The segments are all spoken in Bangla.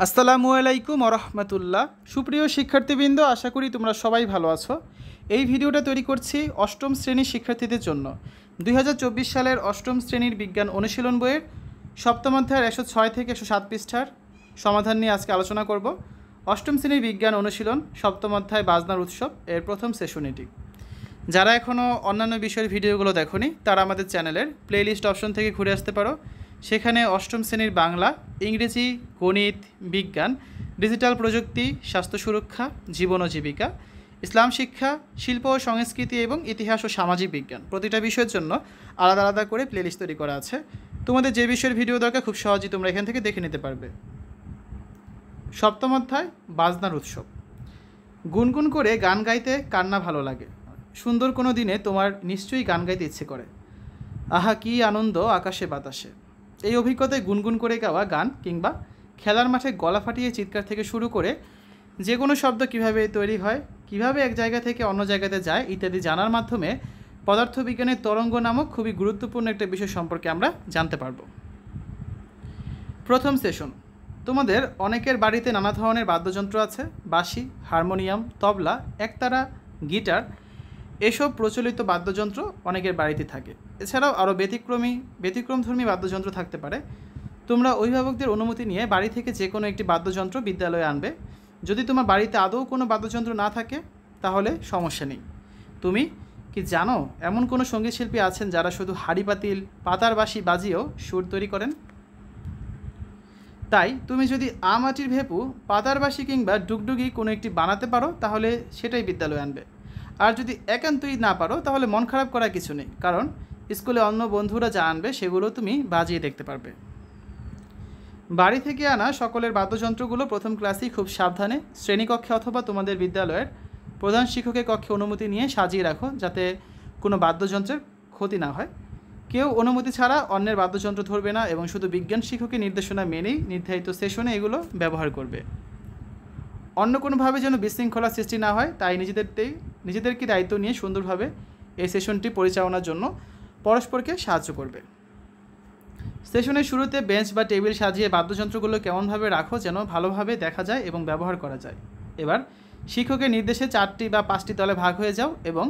আসসালামু আলাইকুম ওরহমতুল্লাহ। সুপ্রিয় শিক্ষার্থীবৃন্দ, আশা করি তোমরা সবাই ভালো আছো। এই ভিডিওটা তৈরি করছি অষ্টম শ্রেণীর শিক্ষার্থীদের জন্য। 2024 সালের অষ্টম শ্রেণীর বিজ্ঞান অনুশীলন বইয়ের সপ্তম অধ্যায়ের 106 থেকে 107 পৃষ্ঠার সমাধান নিয়ে আজকে আলোচনা করব। অষ্টম শ্রেণীর বিজ্ঞান অনুশীলন সপ্তম অধ্যায় বাজনার উৎসব এর প্রথম সেশন এটি। যারা এখনও অন্যান্য বিষয়ের ভিডিওগুলো দেখোনি তারা আমাদের চ্যানেলের প্লেলিস্ট অপশন থেকে ঘুরে আসতে পারো। সেখানে অষ্টম শ্রেণীর বাংলা, ইংরেজি, গণিত, বিজ্ঞান, ডিজিটাল প্রযুক্তি, স্বাস্থ্য সুরক্ষা, জীবন ও জীবিকা, ইসলাম শিক্ষা, শিল্প ও সংস্কৃতি এবং ইতিহাস ও সামাজিক বিজ্ঞান প্রতিটা বিষয়ের জন্য আলাদা আলাদা করে প্লেলিস্ট তৈরি করা আছে। তোমাদের যে বিষয়ের ভিডিও দরকার খুব সহজেই তোমরা এখান থেকে দেখে নিতে পারবে। সপ্তম অধ্যায় বাজনার উৎসব। গুনগুন করে গান গাইতে কার না ভালো লাগে? সুন্দর কোনো দিনে তোমার নিশ্চয়ই গান গাইতে ইচ্ছে করে। আহা কী আনন্দ আকাশে বাতাসে। এই অভিজ্ঞতায় গুনগুন করে গাওয়া গান কিংবা খেলার মাঠে গলা ফাটিয়ে চিৎকার থেকে শুরু করে যে কোনো শব্দ কিভাবে তৈরি হয়, কিভাবে এক জায়গা থেকে অন্য জায়গাতে যায় ইত্যাদি জানার মাধ্যমে পদার্থবিজ্ঞানের তরঙ্গ নামক খুবই গুরুত্বপূর্ণ একটা বিষয় সম্পর্কে আমরা জানতে পারব। প্রথম সেশন। তোমাদের অনেকের বাড়িতে নানা ধরনের বাদ্যযন্ত্র আছে। বাঁশি, হারমোনিয়াম, তবলা, একতারা, গিটার, এসব প্রচলিত বাদ্যযন্ত্র অনেকের বাড়িতে থাকে। এছাড়াও আরও ব্যতিক্রমধর্মী বাদ্যযন্ত্র থাকতে পারে। তোমরা অভিভাবকদের অনুমতি নিয়ে বাড়ি থেকে যে কোনো একটি বাদ্যযন্ত্র বিদ্যালয়ে আনবে। যদি তোমার বাড়িতে আদৌ কোনো বাদ্যযন্ত্র না থাকে তাহলে সমস্যা নেই। তুমি কি জানো এমন কোনো সঙ্গীতশিল্পী আছেন যারা শুধু হাঁড়ি পাতিল, পাতার বাঁশি বাজিয়েও সুর তৈরি করেন? তাই তুমি যদি মাটির ভেপু, পাতার বাঁশি কিংবা ডুগডুগি কোনো একটি বানাতে পারো তাহলে সেটাই বিদ্যালয়ে আনবে। আর যদি একান্তই না পারো তাহলে মন খারাপ করার কিছু নেই, কারণ স্কুলে অন্য বন্ধুরা যা আনবে সেগুলো তুমি বাজিয়ে দেখতে পারবে। বাড়ি থেকে আনা সকলের বাদ্যযন্ত্রগুলো প্রথম ক্লাসেই খুব সাবধানে শ্রেণীকক্ষে অথবা তোমাদের বিদ্যালয়ের প্রধান শিক্ষকের কক্ষে অনুমতি নিয়ে সাজিয়ে রাখো, যাতে কোনো বাদ্যযন্ত্রের ক্ষতি না হয়। কেউ অনুমতি ছাড়া অন্যের বাদ্যযন্ত্র ধরবে না এবং শুধু বিজ্ঞান শিক্ষকের নির্দেশনা মেনেই নির্ধারিত সেশনে এগুলো ব্যবহার করবে। অন্য কোনোভাবে যেন বিশৃঙ্খলা সৃষ্টি না হয়, তাই নিজেদেরকে দায়িত্ব নিয়ে সুন্দরভাবে এই সেশনটি পরিচালনার জন্য পরস্পরকে সাহায্য করবে। সেশনের শুরুতে বেঞ্চ বা টেবিল সাজিয়ে বাদ্যযন্ত্রগুলো কেমনভাবে রাখো যেন ভালোভাবে দেখা যায় এবং ব্যবহার করা যায়। এবার শিক্ষকের নির্দেশে 4টি বা 5টি দলে ভাগ হয়ে যাও এবং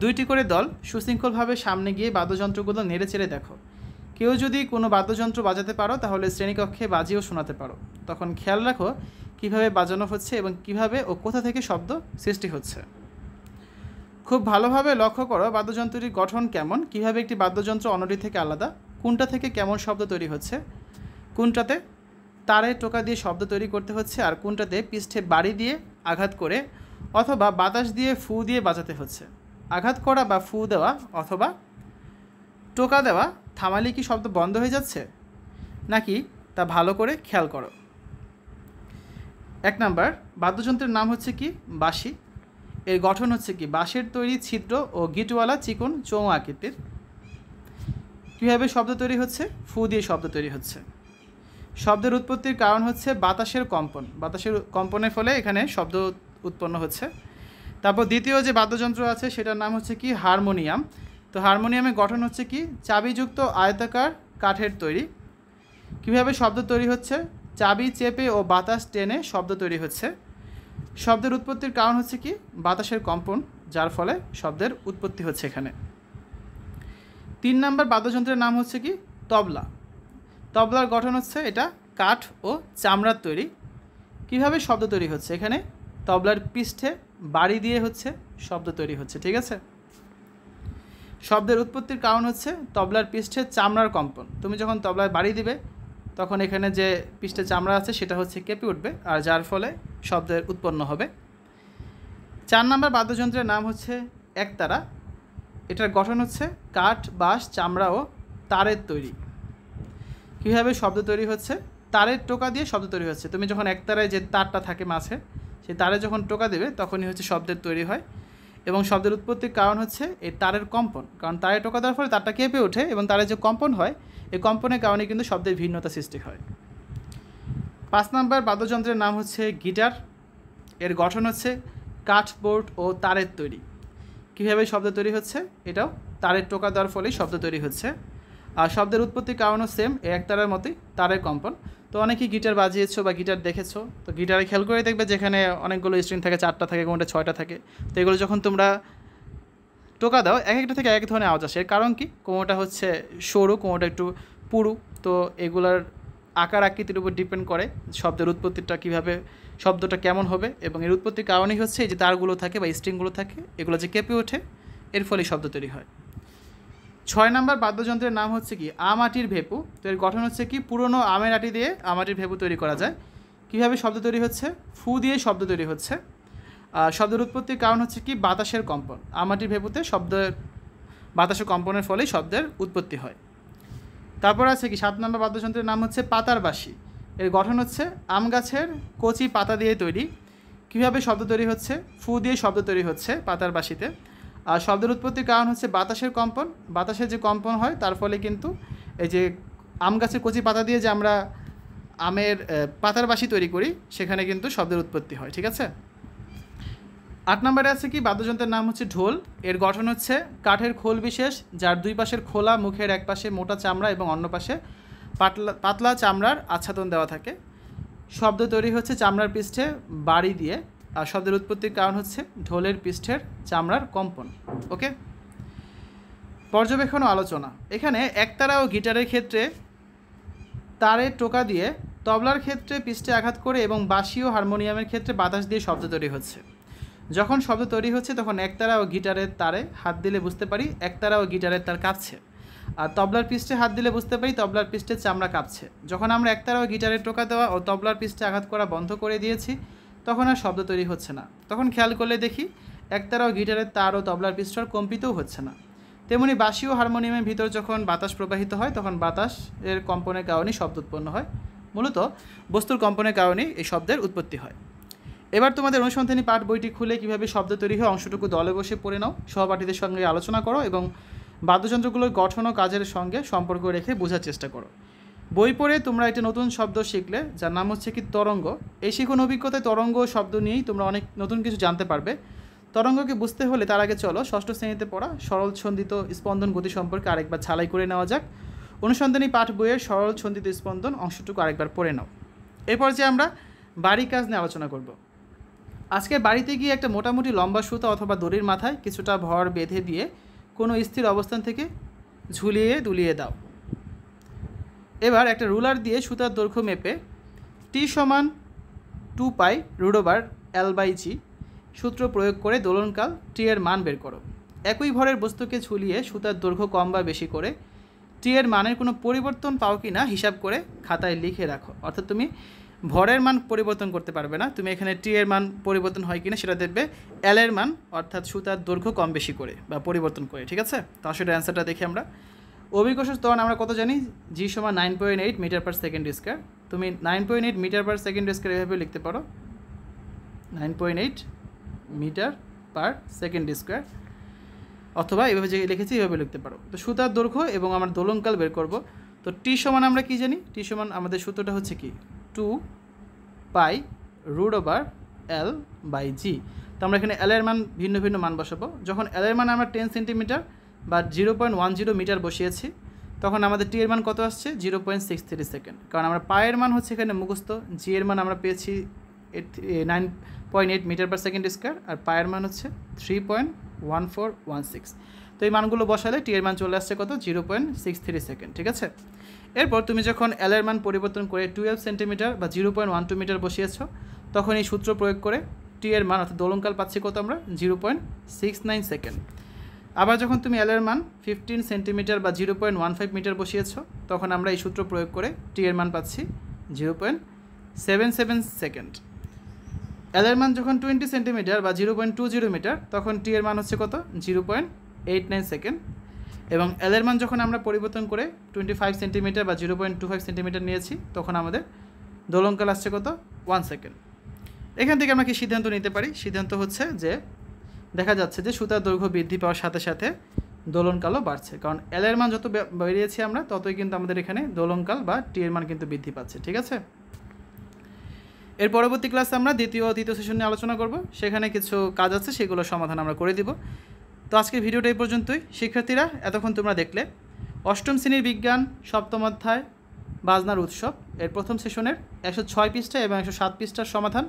2টি করে দল সুশৃঙ্খলভাবে সামনে গিয়ে বাদ্যযন্ত্রগুলো নেড়ে চেড়ে দেখো। কেউ যদি কোনো বাদ্যযন্ত্র বাজাতে পারো তাহলে শ্রেণীকক্ষে বাজিয়েও শোনাতে পারো। তখন খেয়াল রাখো কীভাবে বাজানো হচ্ছে এবং কিভাবে ও কোথা থেকে শব্দ সৃষ্টি হচ্ছে। খুব ভালোভাবে লক্ষ্য করো বাদ্যযন্ত্রটির গঠন কেমন, কিভাবে একটি বাদ্যযন্ত্র অন্যটি থেকে আলাদা, কোনটা থেকে কেমন শব্দ তৈরি হচ্ছে, কোনটাতে তারে টোকা দিয়ে শব্দ তৈরি করতে হচ্ছে আর কোনটাতে পৃষ্ঠে বাড়ি দিয়ে আঘাত করে অথবা বাতাস দিয়ে ফু দিয়ে বাজাতে হচ্ছে। আঘাত করা বা ফু দেওয়া অথবা টোকা দেওয়া থামালে কি শব্দ বন্ধ হয়ে যাচ্ছে নাকি তা ভালো করে খেয়াল করো। 1 নাম্বার, বাদ্যযন্ত্রের নাম হচ্ছে কি? বাঁশি। এর গঠন হচ্ছে কি? বাঁশের তৈরি ছিদ্র ও গিটওয়ালা চিকন চৌমা আকৃতির। কীভাবে শব্দ তৈরি হচ্ছে? ফু দিয়ে শব্দ তৈরি হচ্ছে। শব্দের উৎপত্তির কারণ হচ্ছে বাতাসের কম্পন। বাতাসের কম্পনের ফলে এখানে শব্দ উৎপন্ন হচ্ছে। তারপর দ্বিতীয় যে বাদ্যযন্ত্র আছে সেটার নাম হচ্ছে কি? হারমোনিয়াম। তো হারমোনিয়ামের গঠন হচ্ছে কি? চাবিযুক্ত আয়তাকার কাঠের তৈরি। কীভাবে শব্দ তৈরি হচ্ছে? চাবি চেপে ও বাতাস টেনে শব্দ তৈরি হচ্ছে। শব্দের উৎপত্তির কারণ হচ্ছে কি? বাতাসের কম্পন, যার ফলে শব্দের উৎপত্তি হচ্ছে এখানে। 3 নাম্বার বাদ্যযন্ত্রের নাম হচ্ছে কি? তবলা। তবলার গঠন হচ্ছে এটা কাঠ ও চামড়ার তৈরি। কিভাবে শব্দ তৈরি হচ্ছে? এখানে তবলার পৃষ্ঠে বাড়ি দিয়ে হচ্ছে শব্দ তৈরি হচ্ছে। ঠিক আছে। শব্দের উৎপত্তির কারণ হচ্ছে তবলার পৃষ্ঠে চামড়ার কম্পন। তুমি যখন তবলায় বাড়ি দিবে তখন এখানে যে পৃষ্ঠে চামড়া আছে সেটা হচ্ছে কেঁপে উঠবে, আর যার ফলে শব্দের উৎপন্ন হবে। 4 নাম্বার বাদ্যযন্ত্রের নাম হচ্ছে একতারা। এটার গঠন হচ্ছে কাঠ, বাঁশ, চামড়া ও তারের তৈরি। কীভাবে শব্দ তৈরি হচ্ছে? তারের টোকা দিয়ে শব্দ তৈরি হচ্ছে। তুমি যখন একতারায় যে তারটা থাকে মাঝে, সেই তারে যখন টোকা দেবে তখনই হচ্ছে শব্দের তৈরি হয়। এবং শব্দের উৎপত্তির কারণ হচ্ছে এই তারের কম্পন, কারণ তারে টোকা দেওয়ার ফলে তারটা কেঁপে ওঠে এবং তারের যে কম্পন হয় এই কম্পনের কারণে কিন্তু শব্দের ভিন্নতা সৃষ্টি হয়। 5 নাম্বার বাদ্যযন্ত্রের নাম হচ্ছে গিটার। এর গঠন হচ্ছে কাঠবোর্ড ও তারের তৈরি। কীভাবে শব্দ তৈরি হচ্ছে? এটাও তারের টোকা দেওয়ার ফলেই শব্দ তৈরি হচ্ছে। আর শব্দের উৎপত্তির কারণও সেম, একতারার মতোই তারের কম্পন। তো অনেকেই গিটার বাজিয়েছো বা গিটার দেখেছো, তো গিটারে খেয়াল করে দেখবে যেখানে অনেকগুলো স্ট্রিং থাকে, 4টা থাকে, কোনটা 6টা থাকে। তো এগুলো যখন তোমরা টোকা দাও, এক একটা থেকে এক ধরনের আওয়াজ আসে। এর কারণ কি? কোনোটা হচ্ছে সরু, কোনোটা একটু পুরু। তো এগুলার আকার আকৃতির উপর ডিপেন্ড করে শব্দের উৎপত্তিটা কীভাবে, শব্দটা কেমন হবে। এবং এর উৎপত্তির কারণই হচ্ছে এই যে তারগুলো থাকে বা স্ট্রিংগুলো থাকে, এগুলো যে কেঁপে ওঠে, এর ফলে শব্দ তৈরি হয়। 6 নম্বর বাদ্যযন্ত্রের নাম হচ্ছে কি আমাটির ভেপু। তো এর গঠন হচ্ছে কি পুরনো আমের আটি দিয়ে আমাটির ভেপু তৈরি করা যায়। কীভাবে শব্দ তৈরি হচ্ছে? ফু দিয়ে শব্দ তৈরি হচ্ছে। শব্দের উৎপত্তির কারণ হচ্ছে কি বাতাসের কম্পন। আমাটির ভেপুতে বাতাসের কম্পনের ফলেই শব্দের উৎপত্তি হয়। তারপর আছে কি 7 নম্বর বাদ্যযন্ত্রের নাম হচ্ছে পাতার বাঁশি। এর গঠন হচ্ছে আম গাছের কচি পাতা দিয়ে তৈরি। কীভাবে শব্দ তৈরি হচ্ছে? ফু দিয়ে শব্দ তৈরি হচ্ছে পাতার বাঁশিতে। আর শব্দের উৎপত্তির কারণ হচ্ছে বাতাসের কম্পন। বাতাসের যে কম্পন হয় তার ফলে কিন্তু এই যে আম গাছের কচি পাতা দিয়ে যে আমরা আমের পাতার বাঁশি তৈরি করি, সেখানে কিন্তু শব্দের উৎপত্তি হয়। ঠিক আছে। 8 নম্বরে আছে কি বাদ্যযন্ত্রের নাম হচ্ছে ঢোল। এর গঠন হচ্ছে কাঠের খোল বিশেষ, যার দুই পাশের খোলা, মুখের এক পাশে মোটা চামড়া এবং অন্য পাশে পাতলা চামড়ার আচ্ছাদন দেওয়া থাকে। শব্দ তৈরি হচ্ছে চামড়ার পৃষ্ঠে বাড়ি দিয়ে। আর শব্দের উৎপত্তির কারণ হচ্ছে ঢোলের পৃষ্ঠের চামড়ার কম্পন। ওকে, পর্যবেক্ষণ ও আলোচনা। এখানে একতারা ও গিটারের ক্ষেত্রে তারের টোকা দিয়ে, তবলার ক্ষেত্রে পৃষ্ঠে আঘাত করে এবং বাঁশি ও হারমোনিয়ামের ক্ষেত্রে বাতাস দিয়ে শব্দ তৈরি হচ্ছে। যখন শব্দ তৈরি হচ্ছে তখন একতারা ও গিটারের তারে হাত দিলে বুঝতে পারি একতারা ও গিটারের তার কাঁপছে। আর তবলার পৃষ্ঠে হাত দিলে বুঝতে পারি তবলার পৃষ্ঠের চামড়া কাঁপছে। যখন আমরা একতারা ও গিটারের টোকা দেওয়া ও তবলার পৃষ্ঠে আঘাত করা বন্ধ করে দিয়েছি, তখন আর শব্দ তৈরি হচ্ছে না। তখন খেয়াল করলে দেখি একতারা ও গিটারের তার ও তবলার পৃষ্ঠ কম্পিতও হচ্ছে না। তেমনি বাঁশি ও হারমোনিয়ামের ভিতর যখন বাতাস প্রবাহিত হয়, তখন বাতাসের কম্পনের কারণেই শব্দ উৎপন্ন হয়। মূলত বস্তুর কম্পনের কারণেই এই শব্দের উৎপত্তি হয়। এবার তোমাদের অনুসন্ধানী পাঠ বইটি খুলে কীভাবে শব্দ তৈরি হয় অংশটুকু দলে বসে পড়ে নাও, সহপাঠীদের সঙ্গে আলোচনা করো এবং বাদ্যযন্ত্রগুলোর গঠন ও কাজের সঙ্গে সম্পর্ক রেখে বোঝার চেষ্টা করো। বই পড়ে তোমরা একটি নতুন শব্দ শিখলে, যার নাম হচ্ছে কি তরঙ্গ। এই শিখন অভিজ্ঞতায় তরঙ্গ শব্দ নিয়েই তোমরা অনেক নতুন কিছু জানতে পারবে। তরঙ্গকে বুঝতে হলে তার আগে চলো 6ষ্ঠ শ্রেণীতে পড়া সরল ছন্দিত স্পন্দন গতি সম্পর্কে আরেকবার ছালাই করে নেওয়া যাক। অনুসন্ধানী পাঠ বইয়ের সরল ছন্দিত স্পন্দন অংশটুকু আরেকবার পড়ে নাও। এরপর যে আমরা বাড়ি কাজ নিয়ে আলোচনা করব। আজকে বাড়িতে গিয়ে একটা মোটামুটি লম্বা সুতা অথবা দড়ির মাথায় কিছুটা ভর বেঁধে দিয়ে কোনো স্থির অবস্থান থেকে ঝুলিয়ে দুলিয়ে দাও। এবার একটা রুলার দিয়ে সুতার দৈর্ঘ্য মেপে টি সমান 2π√L/g সূত্র প্রয়োগ করে দোলনকাল টি এর মান বের করো। একই ভরের বস্তুকে ঝুলিয়ে সুতার দৈর্ঘ্য কম বা বেশি করে টি এর মানের কোনো পরিবর্তন পাও কি না হিসাব করে খাতায় লিখে রাখো। অর্থাৎ তুমি ভরের মান পরিবর্তন করতে পারবে না, তুমি এখানে টি এর মান পরিবর্তন হয় কিনা সেটা দেখবে এল এর মান, অর্থাৎ সুতার দৈর্ঘ্য কম বেশি করে বা পরিবর্তন করে। ঠিক আছে, তো আসলে অ্যান্সারটা দেখি আমরা। অভিকর্ষজ ত্বরণ আমরা কত জানি? জি সমান 9.8 মিটার/সেকেন্ড স্কয়ার। তুমি 9.8 মিটার/সেকেন্ড স্কয়ার এভাবে লিখতে পারো, 9.8 মিটার/সেকেন্ড স্কয়ার, অথবা এভাবে যে লিখেছি এভাবে লিখতে পারো। তো সুতার দৈর্ঘ্য এবং আমরা দোলনকাল বের করব। তো টি সমান আমরা কি জানি? টি সমান আমাদের সূত্রটা হচ্ছে কি 2π√L/g। তো আমরা এখানে এল এর মান ভিন্ন ভিন্ন মান বসাবো। যখন এল এর মান আমরা 10 সেন্টিমিটার বা 0.10 মিটার বসিয়েছি, তখন আমাদের টি এর মান কত আসছে? 0.63 সেকেন্ড। কারণ আমরা পায়ের মান হচ্ছে এখানে মুখস্থ, জি এর মান আমরা পেয়েছি 9.8 মিটার/সেকেন্ড স্কয়ার, আর পায়ের মান হচ্ছে 3.1416। তো এই মানগুলো বসালে টি এর মান চলে আসছে কত? 0.63 সেকেন্ড। ঠিক আছে, এরপর তুমি যখন এল এর মান পরিবর্তন করে 12 সেন্টিমিটার বা 0.12 মিটার বসিয়েছ, তখন এই সূত্র প্রয়োগ করে টি এর মান অর্থাৎ দোলনকাল পাচ্ছি কত আমরা? 0.69 সেকেন্ড। আবার যখন তুমি এল এর মান 15 সেন্টিমিটার বা 0.15 মিটার বসিয়েছ, তখন আমরা এই সূত্র প্রয়োগ করে টি এর মান পাচ্ছি 0.77 সেকেন্ড। এল এর মান যখন 20 সেন্টিমিটার বা 0.20 মিটার, তখন টি এর মান হচ্ছে কত? 0.89 সেকেন্ড। এবং এল এর মান যখন আমরা পরিবর্তন করে 25 সেন্টিমিটার বা 0.25 সেন্টিমিটার নিয়েছি, তখন আমাদের দোলনকাল আসছে কত? 1 সেকেন্ড। এখান থেকে আমরা কি সিদ্ধান্ত নিতে পারি? সিদ্ধান্ত হচ্ছে যে দেখা যাচ্ছে যে সুতার দৈর্ঘ্য বৃদ্ধি পাওয়ার সাথে সাথে দোলনকালও বাড়ছে, কারণ এল এর মান যত বেরিয়েছি আমরা, ততই কিন্তু আমাদের এখানে দোলনকাল বা টি এর মান কিন্তু বৃদ্ধি পাচ্ছে। ঠিক আছে, এর পরবর্তী ক্লাসে আমরা দ্বিতীয় ও তৃতীয় সেশন নিয়ে আলোচনা করব। সেখানে কিছু কাজ আছে, সেগুলোর সমাধান আমরা করে দিব। তো আজকের ভিডিওটা এই পর্যন্তই। শিক্ষার্থীরা, এতক্ষণ তোমরা দেখলে 8ম শ্রেণীর বিজ্ঞান 7ম অধ্যায় বাজনার উৎসব এর প্রথম সেশনের 106 পৃষ্ঠা এবং 107 পৃষ্ঠার সমাধান।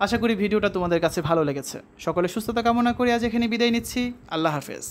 আশা করি ভিডিওটা তোমাদের কাছে ভালো লেগেছে। সকলে সুস্থতা কামনা করি আজ এখানে বিদায় নিচ্ছি। আল্লাহ হাফেজ।